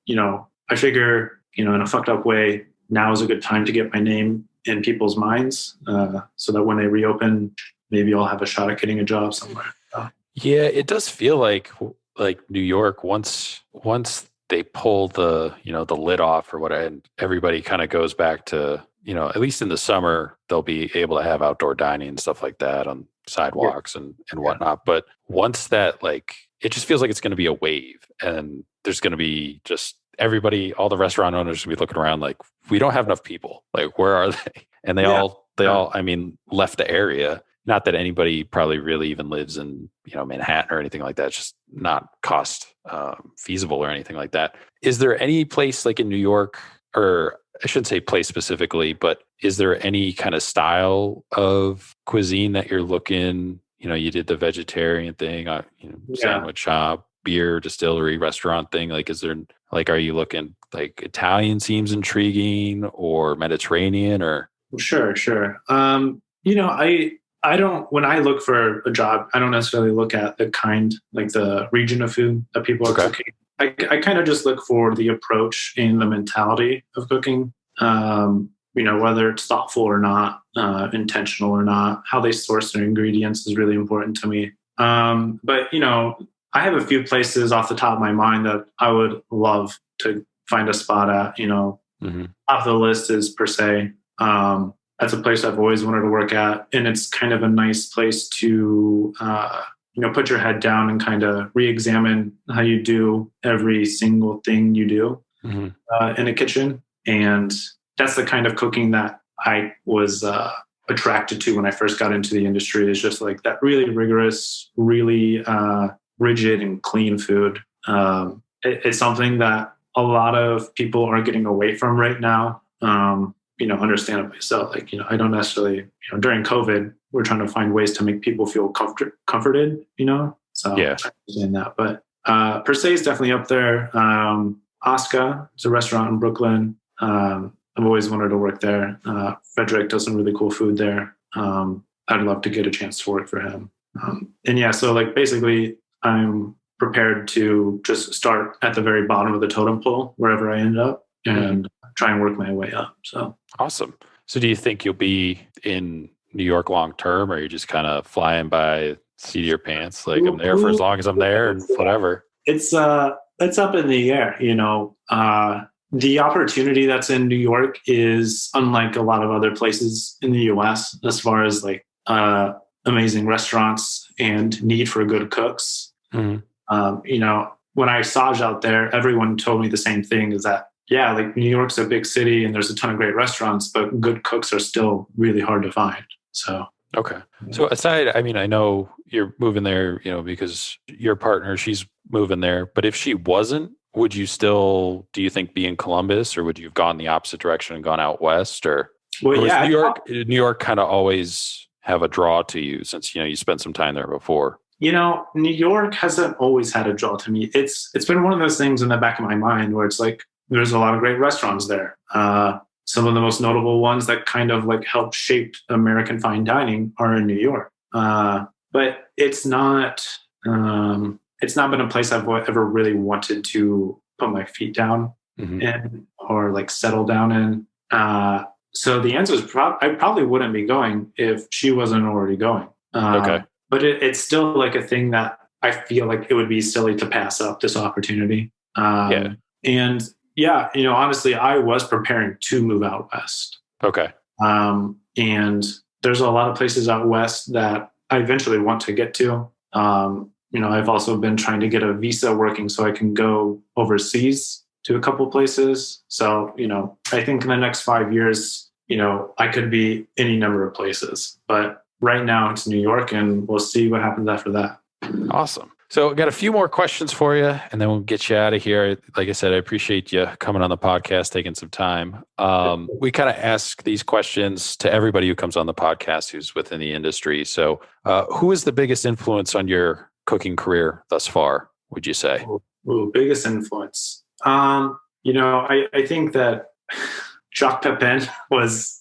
I figure in a fucked up way, now is a good time to get my name in people's minds, so that when they reopen, maybe I'll have a shot at getting a job somewhere. Yeah, it does feel like New York, once they pull the the lid off or whatever, and everybody kind of goes back to at least in the summer they'll be able to have outdoor dining and stuff like that on sidewalks and whatnot. But once that, it just feels like it's going to be a wave, and there's going to be just everybody, all the restaurant owners will be looking around like, we don't have enough people. Like, where are they? And they all, I mean, left the area. Not that anybody probably really even lives in, Manhattan or anything like that. It's just not cost feasible or anything like that. Is there any place like in New York, or I shouldn't say place specifically, but is there any kind of style of cuisine that you're looking, you did the vegetarian thing, sandwich shop, beer, distillery, restaurant thing. Like, is there, are you looking Italian seems intriguing, or Mediterranean, or? Sure. I don't, when I look for a job, I don't necessarily look at the region of food that people are cooking. I kind of just look for the approach and the mentality of cooking. Whether it's thoughtful or not, intentional or not, how they source their ingredients is really important to me. But I have a few places off the top of my mind that I would love to find a spot at. Off the list is Per Se. That's a place I've always wanted to work at, and it's kind of a nice place to put your head down and kind of re-examine how you do every single thing you do in a kitchen. And that's the kind of cooking that I was attracted to when I first got into the industry, is just like that really rigorous, really rigid and clean food. It's something that a lot of people are getting away from right now. Understandably so. I don't necessarily, during COVID, we're trying to find ways to make people feel comforted, So yeah, I understand that. But Per Se is definitely up there. Oscar, it's a restaurant in Brooklyn. I've always wanted to work there. Frederick does some really cool food there. I'd love to get a chance to work for him. So basically I'm prepared to just start at the very bottom of the totem pole, wherever I end up, and try and work my way up. So awesome. So do you think you'll be in New York long term, or are you just kind of flying by seat of your pants? Like, I'm there for as long as I'm there, and whatever. It's up in the air. The opportunity that's in New York is unlike a lot of other places in the US, as far as amazing restaurants and need for good cooks. When I Saj out there, everyone told me the same thing, is that New York's a big city and there's a ton of great restaurants, but good cooks are still really hard to find. So okay. So aside, I know you're moving there, because your partner, she's moving there. But if she wasn't, would you still, do you think, be in Columbus, or would you have gone the opposite direction and gone out west? Or New York kind of always have a draw to you, since you spent some time there before? New York hasn't always had a draw to me. It's been one of those things in the back of my mind where it's like, there's a lot of great restaurants there. Some of the most notable ones that kind of helped shape American fine dining are in New York. But it's not been a place I've ever really wanted to put my feet down in, or settle down in. So the answer is I probably wouldn't be going if she wasn't already going. Okay. But it's still a thing that I feel like it would be silly to pass up this opportunity. And honestly, I was preparing to move out west. Okay. And there's a lot of places out west that I eventually want to get to. I've also been trying to get a visa working so I can go overseas to a couple places. So, I think in the next 5 years, I could be any number of places. But right now it's New York, and we'll see what happens after that. Awesome. So I got a few more questions for you, and then we'll get you out of here. Like I said, I appreciate you coming on the podcast, taking some time. We kind of ask these questions to everybody who comes on the podcast who's within the industry. So who is the biggest influence on your cooking career thus far, would you say? Biggest influence. I think that Jacques Pepin was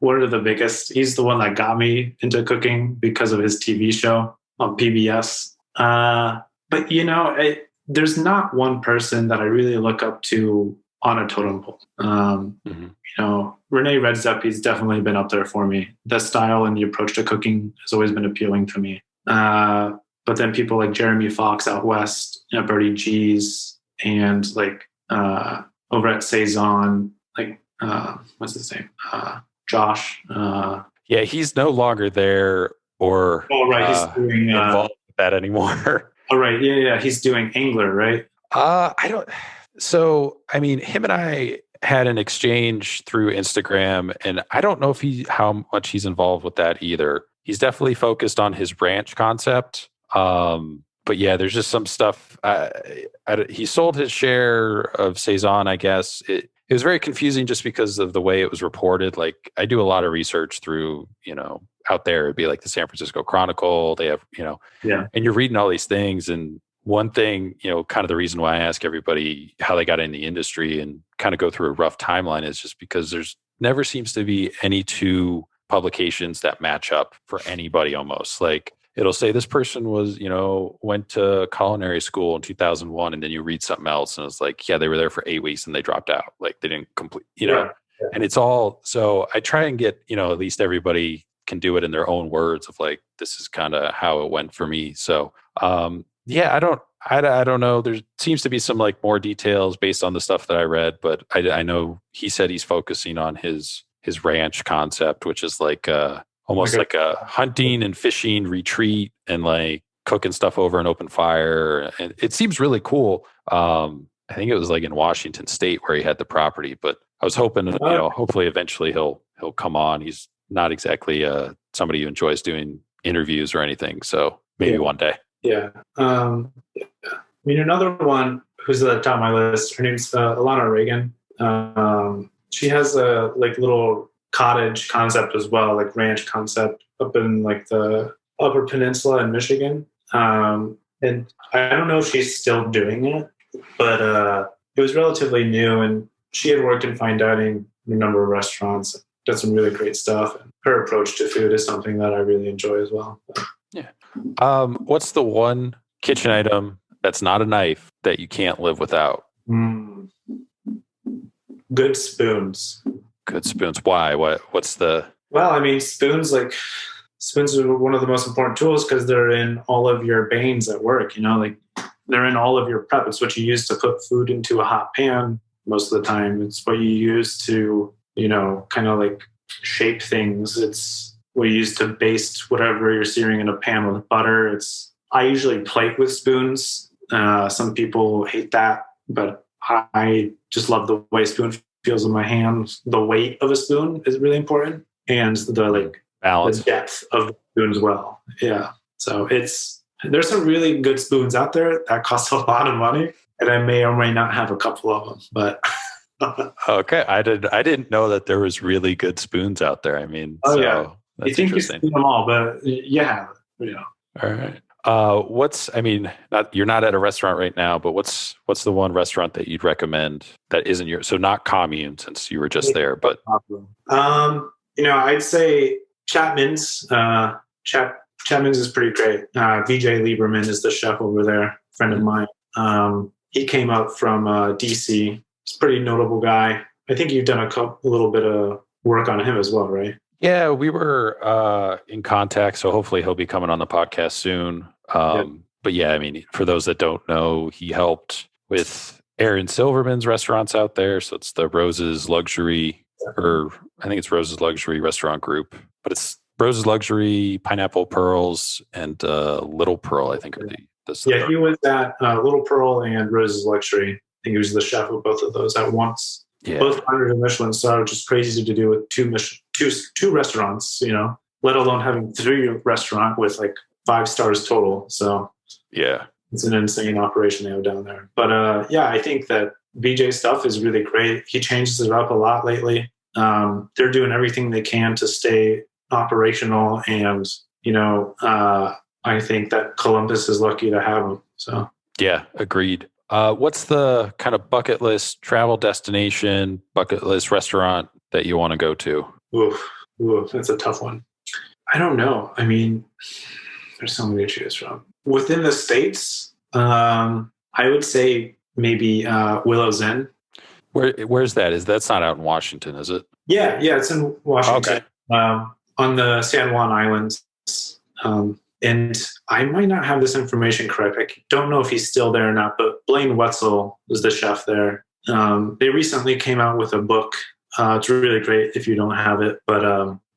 one of the biggest. He's the one that got me into cooking because of his TV show on PBS. But there's not one person that I really look up to on a totem pole. Rene Redzepi's definitely been up there for me. The style and the approach to cooking has always been appealing to me. But then people like Jeremy Fox out west, Bertie G's, and like over at Saison, like what's his name? Josh. Yeah, he's no longer there or he's doing involved with that anymore. Oh, right. Yeah. He's doing Angler, right? I don't. So, I mean, him and I had an exchange through Instagram, and I don't know how much he's involved with that either. He's definitely focused on his ranch concept. But yeah, there's just some stuff. He sold his share of Saison, I guess. It was very confusing just because of the way it was reported. Like, I do a lot of research through, out there. It'd be like the San Francisco Chronicle. They have, and you're reading all these things. And one thing, kind of the reason why I ask everybody how they got in the industry and kind of go through a rough timeline is just because there's never seems to be any two publications that match up for anybody almost. Like, it'll say this person was, went to culinary school in 2001, and then you read something else and it's like, yeah, they were there for 8 weeks and they dropped out. Like, they didn't complete, and it's all, so I try and get, at least everybody can do it in their own words of like, this is kind of how it went for me. So, yeah, I don't know. There seems to be some like more details based on the stuff that I read, but I know he said he's focusing on his ranch concept, which is like, almost like a hunting and fishing retreat and like cooking stuff over an open fire. And it seems really cool. I think it was like in Washington State where he had the property, but I was hoping, hopefully eventually he'll come on. He's not exactly somebody who enjoys doing interviews or anything. So maybe one day. Yeah. I mean, another one who's at the top of my list, her name's Alana Reagan. She has a like little cottage concept as well, like ranch concept up in like the Upper Peninsula in Michigan. And I don't know if she's still doing it, but it was relatively new, and she had worked in fine dining in a number of restaurants, did some really great stuff. And her approach to food is something that I really enjoy as well. Yeah. What's the one kitchen item that's not a knife that you can't live without? Good spoons. Good spoons. Why? What's the... Well, I mean, spoons are one of the most important tools because they're in all of your bains at work, like they're in all of your prep. It's what you use to put food into a hot pan most of the time. It's what you use to, kind of like shape things. It's what you use to baste whatever you're searing in a pan with butter. I usually plate with spoons. Some people hate that, but I just love the way a spoon feels in my hands. The weight of a spoon is really important, and the balance, the depth of the spoon as well. Yeah. So there's some really good spoons out there that cost a lot of money, and I may or may not have a couple of them. But okay, I didn't know that there was really good spoons out there. I mean, yeah. That's you think you've seen them all, but yeah. All right. You're not at a restaurant right now, but what's the one restaurant that you'd recommend that isn't yours? So not Commune, since you were just there, but I'd say Chapman's. Chapman's is pretty great. VJ Lieberman is the chef over there, friend of mine. He came up from DC. He's a pretty notable guy. I think you've done a little bit of work on him as well, right? Yeah, we were in contact, so hopefully he'll be coming on the podcast soon. But yeah, I mean, for those that don't know, he helped with Aaron Silverman's restaurants out there. So it's the Rose's Luxury, or I think it's Rose's Luxury Restaurant Group, but it's Rose's Luxury, Pineapple Pearls, and Little Pearl, I think are he was at Little Pearl and Rose's Luxury. I think he was the chef of both of those at once. Yeah. Both under the Michelin Star, which is crazy to do with two restaurants, let alone having 3 restaurants with like 5 stars total. So yeah, it's an insane operation they have down there. But I think that VJ stuff is really great. He changes it up a lot lately. They're doing everything they can to stay operational, and I think that Columbus is lucky to have them. So yeah, agreed. What's the kind of bucket list travel destination, bucket list restaurant that you want to go to? Oof, oof, that's a tough one. I don't know. I mean, there's so many to choose from. Within the states, I would say maybe Willow's Inn. Where's that? That's not out in Washington, is it? Yeah, it's in Washington, Okay. on the San Juan Islands. And I might not have this information correct. I don't know if he's still there or not, but Blaine Wetzel is the chef there. They recently came out with a book. It's really great if you don't have it, but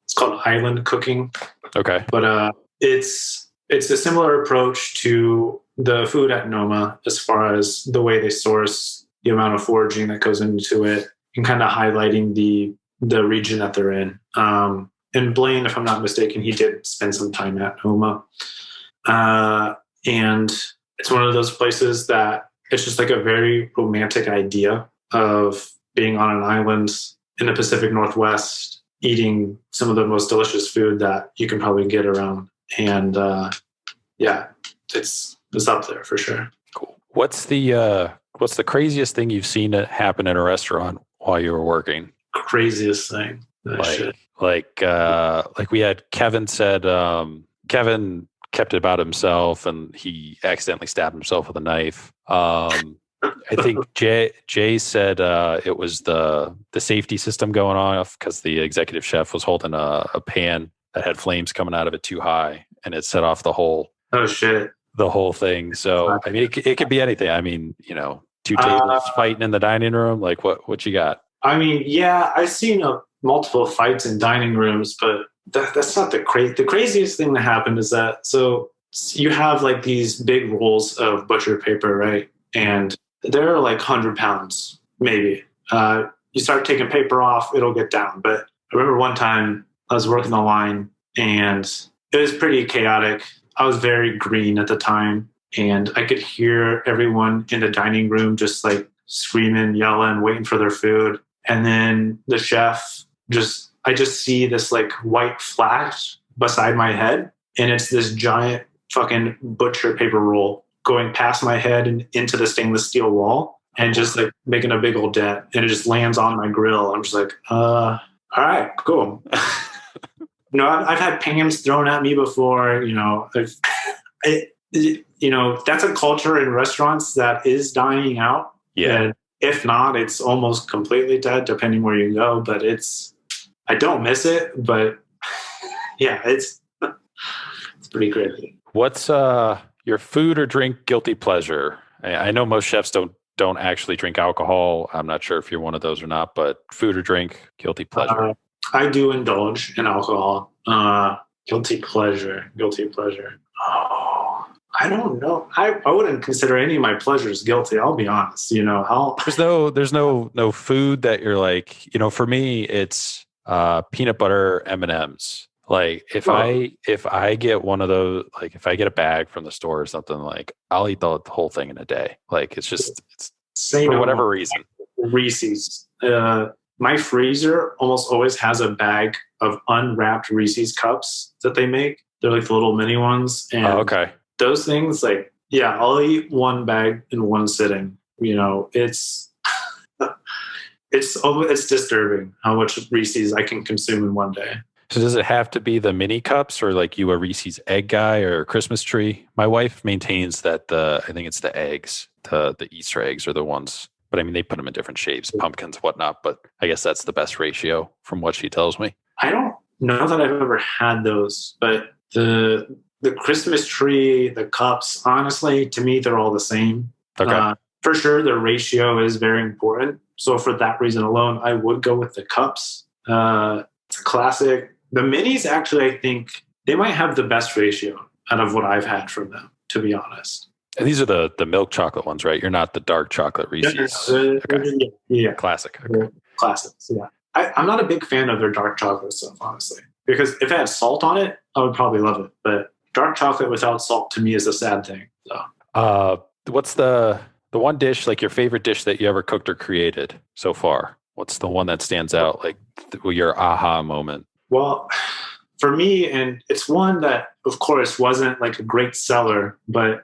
it's called Island Cooking. Okay. But it's a similar approach to the food at Noma as far as the way they source, the amount of foraging that goes into it, and kind of highlighting the region that they're in. And Blaine, if I'm not mistaken, he did spend some time at Noma. And it's one of those places that it's just like a very romantic idea of being on an island in the Pacific Northwest, eating some of the most delicious food that you can probably get around. And it's up there for sure. Cool. What's the craziest thing you've seen happen in a restaurant while you were working? Craziest thing. Like we had Kevin said, Kevin kept it about himself and he accidentally stabbed himself with a knife. I think Jay said it was the safety system going off because the executive chef was holding a pan that had flames coming out of it too high, and it set off the whole thing. So I mean, it could be anything. I mean, two tables fighting in the dining room. Like what you got? I mean, yeah, I've seen multiple fights in dining rooms, but that's not the craziest thing that happened. Is that so you have like these big rolls of butcher paper, right? And they're like 100 pounds, maybe. You start taking paper off, it'll get down. But I remember one time I was working the line and it was pretty chaotic. I was very green at the time and I could hear everyone in the dining room just like screaming, yelling, waiting for their food. And then the chef I just see this like white flash beside my head. And it's this giant fucking butcher paper roll going past my head and into the stainless steel wall and just like making a big old dent. And it just lands on my grill. I'm just like, all right, cool. I've had pans thrown at me before, that's a culture in restaurants that is dying out. Yeah. And if not, it's almost completely dead depending where you go, but I don't miss it, but yeah, it's pretty crazy. What's your food or drink guilty pleasure? I know most chefs don't actually drink alcohol. I'm not sure if you're one of those or not, but food or drink guilty pleasure. I do indulge in alcohol. Guilty pleasure. Oh, I don't know. I wouldn't consider any of my pleasures guilty. I'll be honest. There's no food that you're like. For me, it's peanut butter M&Ms. Like if I get one of those, like if I get a bag from the store or something, like I'll eat the whole thing in a day. Like it's for whatever reason. Reese's. My freezer almost always has a bag of unwrapped Reese's cups that they make. They're like the little mini ones. And okay. Those things, like, yeah, I'll eat one bag in one sitting. It's disturbing how much Reese's I can consume in one day. So does it have to be the mini cups or like you a Reese's egg guy or a Christmas tree? My wife maintains that I think it's the eggs, the Easter eggs are the ones. But I mean, they put them in different shapes, pumpkins, whatnot. But I guess that's the best ratio from what she tells me. I don't know that I've ever had those, but the Christmas tree, the cups, honestly, to me, they're all the same. Okay. For sure, the ratio is very important. So for that reason alone, I would go with the cups. It's a classic. The minis, actually, I think they might have the best ratio out of what I've had from them, to be honest. And these are the milk chocolate ones, right? You're not the dark chocolate Reese's. Okay. Yeah. Classic. Okay. Classics, yeah. I'm not a big fan of their dark chocolate stuff, honestly. Because if it had salt on it, I would probably love it. But dark chocolate without salt, to me, is a sad thing. So, what's the one dish, like your favorite dish that you ever cooked or created so far? What's the one that stands out, like your aha moment? Well, for me, and it's one that, of course, wasn't like a great seller, but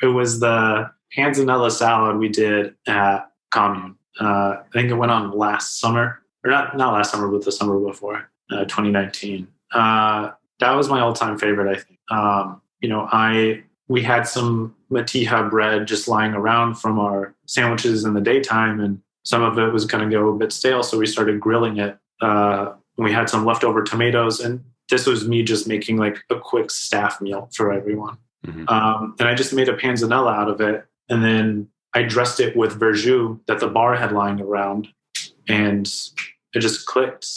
it was the panzanella salad we did at Commune. I think it went on last summer. or not last summer, but the summer before, 2019. That was my all-time favorite, I think. We had some matija bread just lying around from our sandwiches in the daytime, and some of it was going to go a bit stale, so we started grilling it. We had some leftover tomatoes, and this was me just making like a quick staff meal for everyone. Mm-hmm. And I just made a panzanella out of it, and then I dressed it with verjus that the bar had lying around, and it just clicked.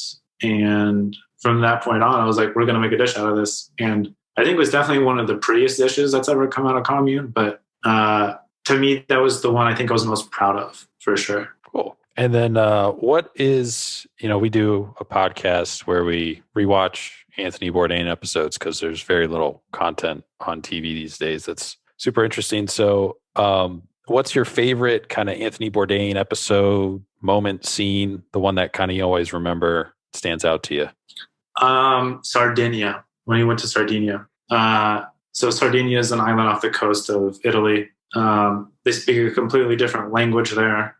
And from that point on, I was like, we're going to make a dish out of this. And I think it was definitely one of the prettiest dishes that's ever come out of Commune. But to me, that was the one I think I was most proud of, for sure. Cool. And then what is, we do a podcast where we rewatch Anthony Bourdain episodes because there's very little content on TV these days that's super interesting. So what's your favorite kind of Anthony Bourdain episode, moment, scene, the one that kind of you always remember stands out to you? Sardinia, when he went to Sardinia. So Sardinia is an island off the coast of Italy. They speak a completely different language there.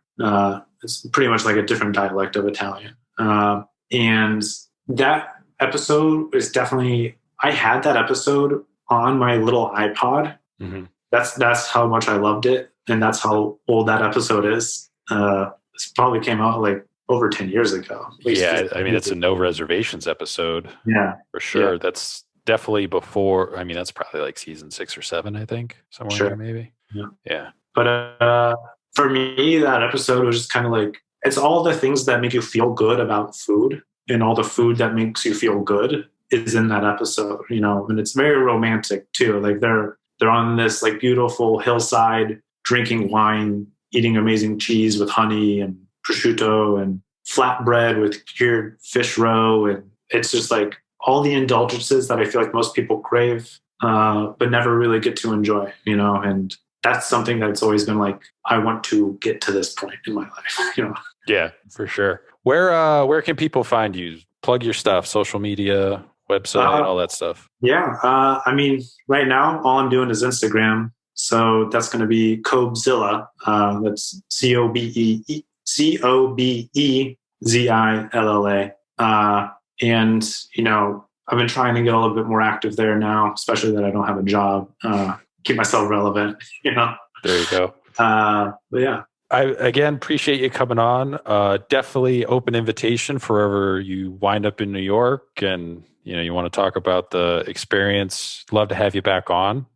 It's pretty much like a different dialect of Italian. And that episode is definitely, I had that episode on my little iPod. Mm-hmm. That's how much I loved it. And that's how old that episode is. This probably came out like over 10 years ago. Yeah, I mean, it's a no reservations episode. Yeah. For sure. Yeah. That's definitely before, I mean, that's probably like season 6 or 7, I think. Somewhere there, maybe. Yeah. But for me, that episode was just kind of like, it's all the things that make you feel good about food, and all the food that makes you feel good is in that episode, and it's very romantic too. Like they're on this like beautiful hillside, drinking wine, eating amazing cheese with honey and prosciutto and flatbread with cured fish roe. And it's just like all the indulgences that I feel like most people crave, but never really get to enjoy, and that's something that's always been like, I want to get to this point in my life, Yeah, for sure. Where can people find you? Plug your stuff, social media, website, all that stuff. Yeah. I mean, right now, all I'm doing is Instagram. So that's going to be Cobezilla. That's COBEZILLA. And, I've been trying to get a little bit more active there now, especially that I don't have a job. Keep myself relevant, There you go. But yeah. I, again, appreciate you coming on. Definitely open invitation for wherever you wind up in New York and, you want to talk about the experience. Love to have you back on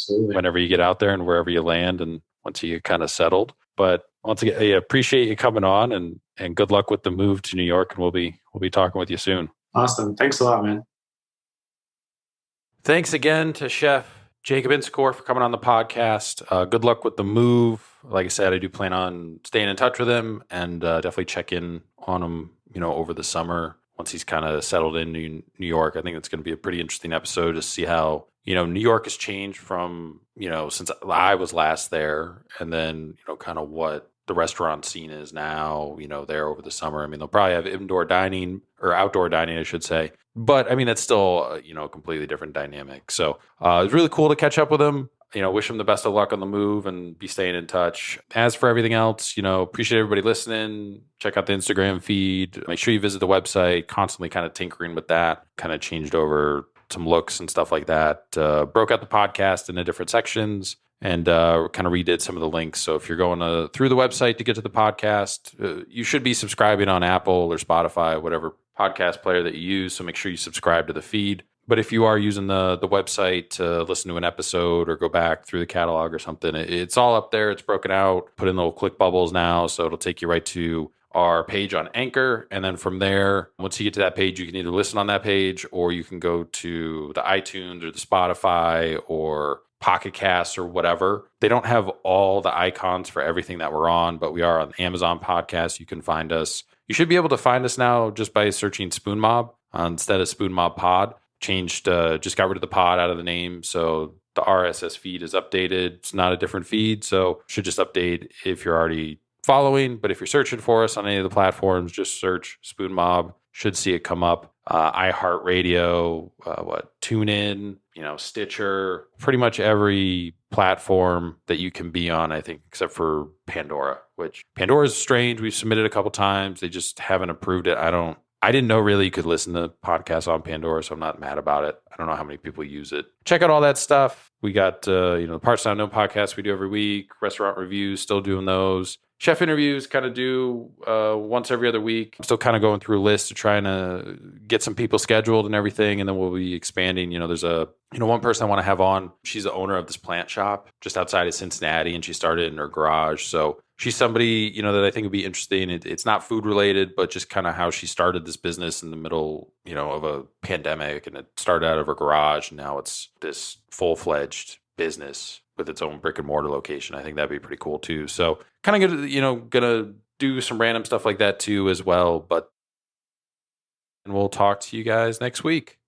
whenever you get out there and wherever you land and once you get kind of settled. But once again, I appreciate you coming on and good luck with the move to New York. And we'll be talking with you soon. Awesome. Thanks a lot, man. Thanks again to Chef Jacob Inscore for coming on the podcast. Good luck with the move. Like I said, I do plan on staying in touch with him and definitely check in on him, over the summer once he's kind of settled in New York. I think it's going to be a pretty interesting episode to see how, New York has changed from, since I was last there, and then, kind of what the restaurant scene is now, there over the summer. I mean, they'll probably have indoor dining or outdoor dining, I should say. But I mean, that's still, a completely different dynamic. So it's really cool to catch up with him. Wish him the best of luck on the move and be staying in touch. As for everything else, appreciate everybody listening. Check out the Instagram feed. Make sure you visit the website. Constantly kind of tinkering with that. Kind of changed over some looks and stuff like that. Broke out the podcast into different sections and kind of redid some of the links. So if you're going through the website to get to the podcast, you should be subscribing on Apple or Spotify, whatever podcast player that you use. So make sure you subscribe to the feed. But if you are using the website to listen to an episode or go back through the catalog or something, it's all up there. It's broken out. Put in little click bubbles now. So it'll take you right to our page on Anchor. And then from there, once you get to that page, you can either listen on that page or you can go to the iTunes or the Spotify or Pocket Casts or whatever. They don't have all the icons for everything that we're on, but we are on Amazon Podcasts. You can find us. You should be able to find us now just by searching Spoon Mob instead of Spoon Mob Pod. Changed, just got rid of the pod out of the name. So the RSS feed is updated. It's not a different feed. So should just update if you're already following. But if you're searching for us on any of the platforms, just search Spoon Mob. Should see it come up. iHeartRadio, TuneIn, Stitcher, pretty much every platform that you can be on, I think, except for Pandora, which Pandora is strange. We've submitted a couple times. They just haven't approved it. I didn't know really you could listen to podcasts on Pandora, so I'm not mad about it. I don't know how many people use it. Check out all that stuff. We got, the Parts Not Unknown podcast we do every week, restaurant reviews, still doing those. Chef interviews kind of do once every other week. I'm still kind of going through a list to try and get some people scheduled and everything, and then we'll be expanding. There's one person I want to have on. She's the owner of this plant shop just outside of Cincinnati, and she started in her garage. So she's somebody, that I think would be interesting. It's not food related, but just kind of how she started this business in the middle, of a pandemic, and it started out of her garage, and now it's this full-fledged business with its own brick and mortar location. I think that'd be pretty cool too. So kind of gonna do some random stuff like that too as well. And we'll talk to you guys next week.